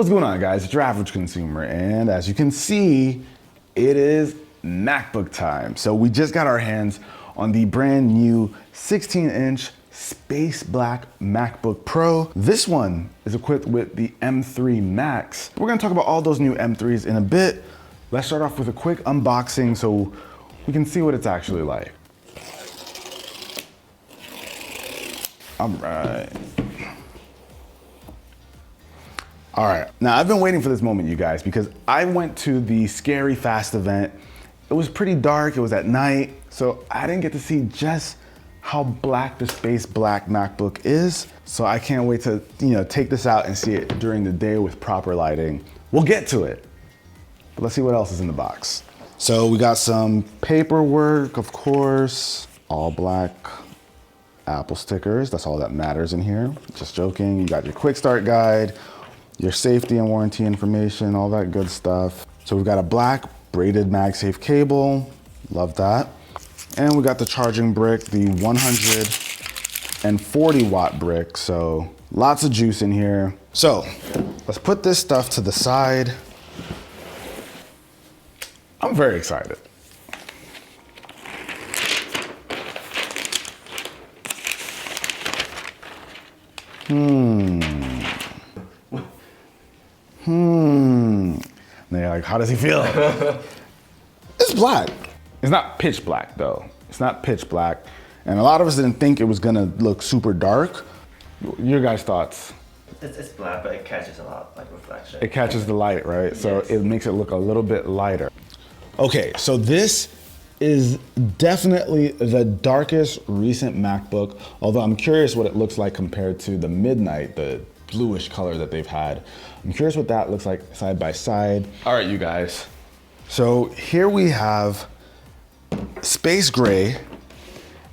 What's going on, guys? It's your average consumer, and as you can see, it is MacBook time. So we just got our hands on the brand new 16-inch Space Black MacBook Pro. This one is equipped with the M3 Max. We're gonna talk about all those new M3s in a bit. Let's start off with a quick unboxing so we can see what it's actually like. All right, now I've been waiting for this moment, you guys, because I went to the Scary Fast event. It was pretty dark, it was at night, so I didn't get to see just how black the Space Black MacBook is. So I can't wait to, take this out and see it during the day with proper lighting. We'll get to it, but let's see what else is in the box. So we got some paperwork, of course, all black Apple stickers. That's all that matters in here. Just joking. You got your quick start guide, your safety and warranty information, all that good stuff. So we've got a black braided MagSafe cable. Love that. And we got the charging brick, the 140 watt brick. So lots of juice in here. So let's put this stuff to the side. I'm very excited. They're like, how does he feel? It's black. It's not pitch black though. It's not pitch black. And a lot of us didn't think it was gonna look super dark. Your guys' thoughts? It's black, but it catches a lot, like reflection. It catches the light, right? So yes. It makes it look a little bit lighter. Okay, so this is definitely the darkest recent MacBook, although I'm curious what it looks like compared to the Midnight, the bluish color that they've had. I'm curious what that looks like side by side. All right, you guys. So here we have Space Gray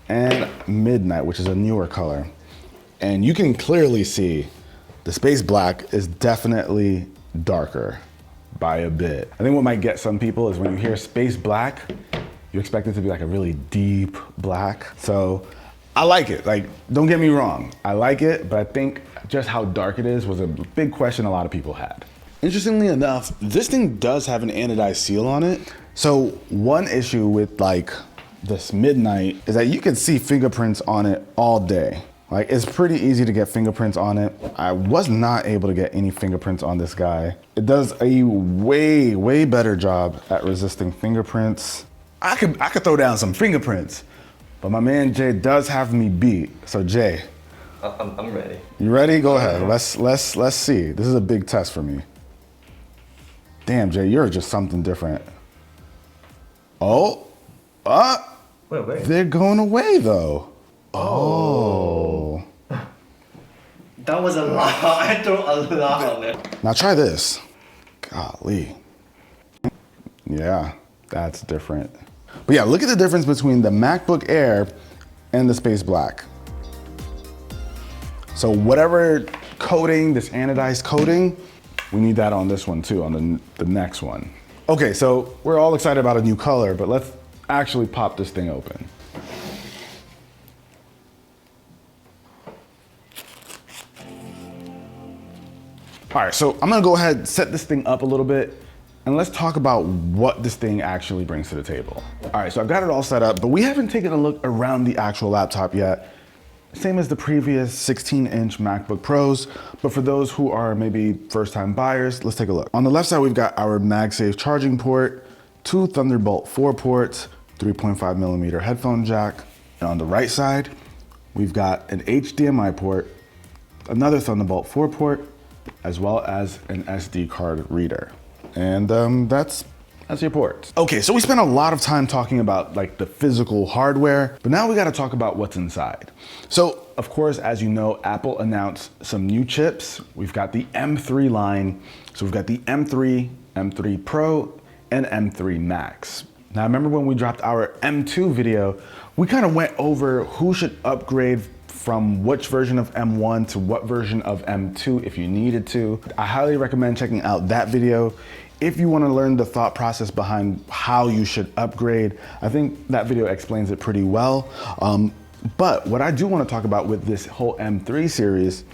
and Midnight, which is a newer color. And you can clearly see the Space Black is definitely darker by a bit. I think what might get some people is when you hear Space Black, you expect it to be like a really deep black. So I like it, like, don't get me wrong. I like it, but I think just how dark it is was a big question a lot of people had. Interestingly enough, this thing does have an anodized seal on it. So one issue with like this Midnight is that you can see fingerprints on it all day. Like, it's pretty easy to get fingerprints on it. I was not able to get any fingerprints on this guy. It does a way, way better job at resisting fingerprints. I could throw down some fingerprints, but my man Jay does have me beat. So Jay. I'm ready. You ready? Go ahead. Let's see. This is a big test for me. Damn, Jay, you're just something different. Oh, Wait. They're going away though. Oh. That was a lot. I threw a lot on it. Now try this. Golly. Yeah, that's different. But yeah, look at the difference between the MacBook Air and the Space Black. So whatever coating, this anodized coating, we need that on this one too, on the next one. Okay, so we're all excited about a new color, but let's actually pop this thing open. All right, so I'm gonna go ahead and set this thing up a little bit and let's talk about what this thing actually brings to the table. All right, so I've got it all set up, but we haven't taken a look around the actual laptop yet. Same as the previous 16-inch MacBook Pros, but for those who are maybe first-time buyers, let's take a look. On the left side, we've got our MagSafe charging port, 2 Thunderbolt 4 ports, 3.5mm headphone jack. And on the right side, we've got an HDMI port, another Thunderbolt 4 port, as well as an SD card reader. And that's your ports. Okay, so we spent a lot of time talking about like the physical hardware, but now we gotta talk about what's inside. So of course, as you know, Apple announced some new chips. We've got the M3 line. So we've got the M3, M3 Pro, and M3 Max. Now, I remember when we dropped our M2 video, we kind of went over who should upgrade from which version of M1 to what version of M2 if you needed to. I highly recommend checking out that video if you want to learn the thought process behind how you should upgrade. I think that video explains it pretty well. But what I do want to talk about with this whole M3 series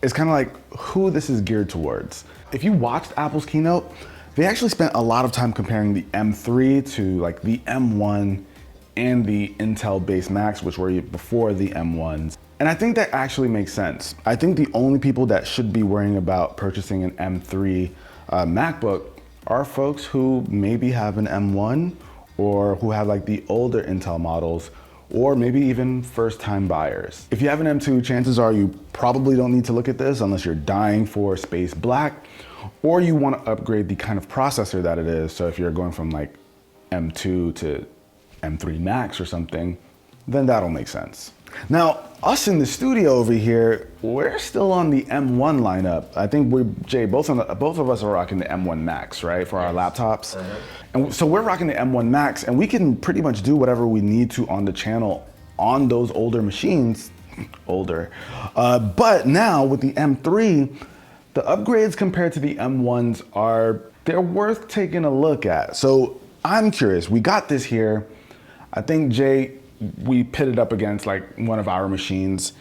is kind of like who this is geared towards. If you watched Apple's keynote, they actually spent a lot of time comparing the M3 to like the M1 and the Intel-based Macs, which were before the M1s. And I think that actually makes sense. I think the only people that should be worrying about purchasing an M3 MacBook are folks who maybe have an M1 or who have like the older Intel models, or maybe even first-time buyers. If you have an M2, chances are you probably don't need to look at this unless you're dying for Space Black, or you want to upgrade the kind of processor that it is. So if you're going from like M2 to M3 Max or something, then that'll make sense. Now, us in the studio over here, we're still on the M1 lineup. I think Jay, both of us are rocking the M1 Max, right, for our laptops. And so we're rocking the M1 Max, and we can pretty much do whatever we need to on the channel on those older machines, but now with the M3, the upgrades compared to the M1s they're worth taking a look at. So I'm curious, we got this here. I think, Jay, we pit it up against like one of our machines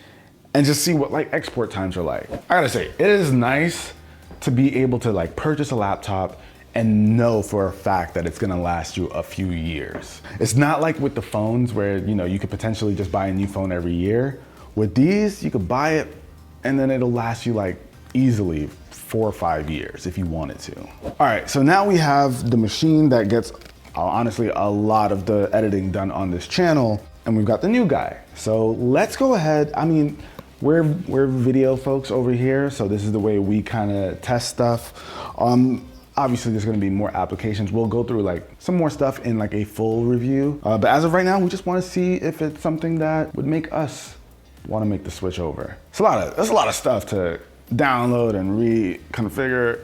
and just see what like export times are like. I gotta say, it is nice to be able to like purchase a laptop and know for a fact that it's gonna last you a few years. It's not like with the phones where, you know, you could potentially just buy a new phone every year. With these, you could buy it and then it'll last you like easily 4 or 5 years if you wanted to. All right, so now we have the machine that gets honestly a lot of the editing done on this channel, and we've got the new guy. So let's go ahead. I mean, we're video folks over here, so this is the way we kind of test stuff. Obviously there's gonna be more applications. We'll go through like some more stuff in like a full review. But as of right now, we just wanna see if it's something that would make us wanna make the switch over. There's a lot of stuff to download and reconfigure.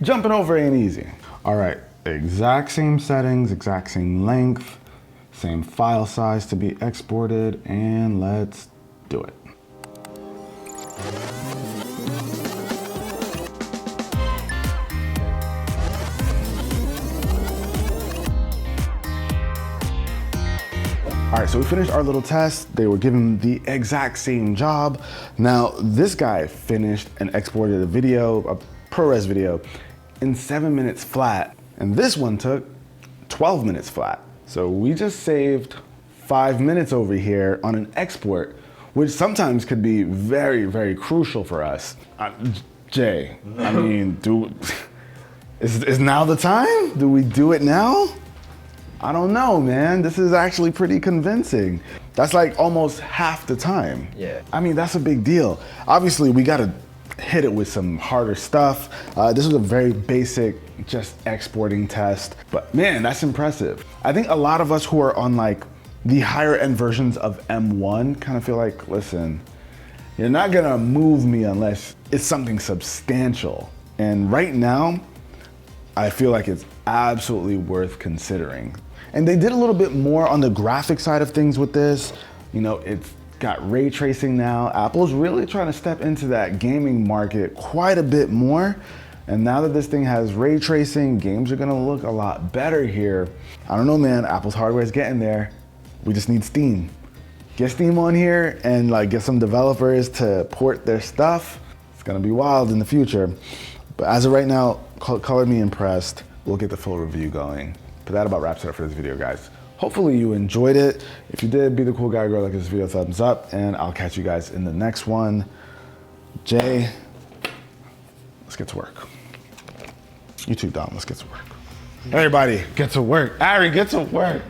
Jumping over ain't easy. All right, exact same settings, exact same length, same file size to be exported, and let's do it. All right, so we finished our little test. They were given the exact same job. Now, this guy finished and exported a video, a ProRes video, in 7 minutes flat. And this one took 12 minutes flat. So we just saved 5 minutes over here on an export, which sometimes could be very, very crucial for us. Jay, I mean, is now the time? Do we do it now? I don't know, man. This is actually pretty convincing. That's like almost half the time. Yeah. I mean, that's a big deal. Obviously, we gotta hit it with some harder stuff. This was a very basic, just exporting test, but man, that's impressive. I think a lot of us who are on like the higher end versions of M1 kind of feel like, listen, you're not gonna move me unless it's something substantial. And right now, I feel like it's absolutely worth considering. And they did a little bit more on the graphic side of things with this. You know, it's got ray tracing now. Apple's really trying to step into that gaming market quite a bit more. And now that this thing has ray tracing, games are gonna look a lot better here. I don't know, man, Apple's hardware is getting there. We just need Steam. Get Steam on here and like get some developers to port their stuff. It's gonna be wild in the future. But as of right now, color me impressed. We'll get the full review going. But that about wraps it up for this video, guys. Hopefully you enjoyed it. If you did, be the cool guy or girl, like this video, thumbs up, and I'll catch you guys in the next one. Jay, let's get to work. You too, Dom, let's get to work. Everybody, get to work. Ari, get to work.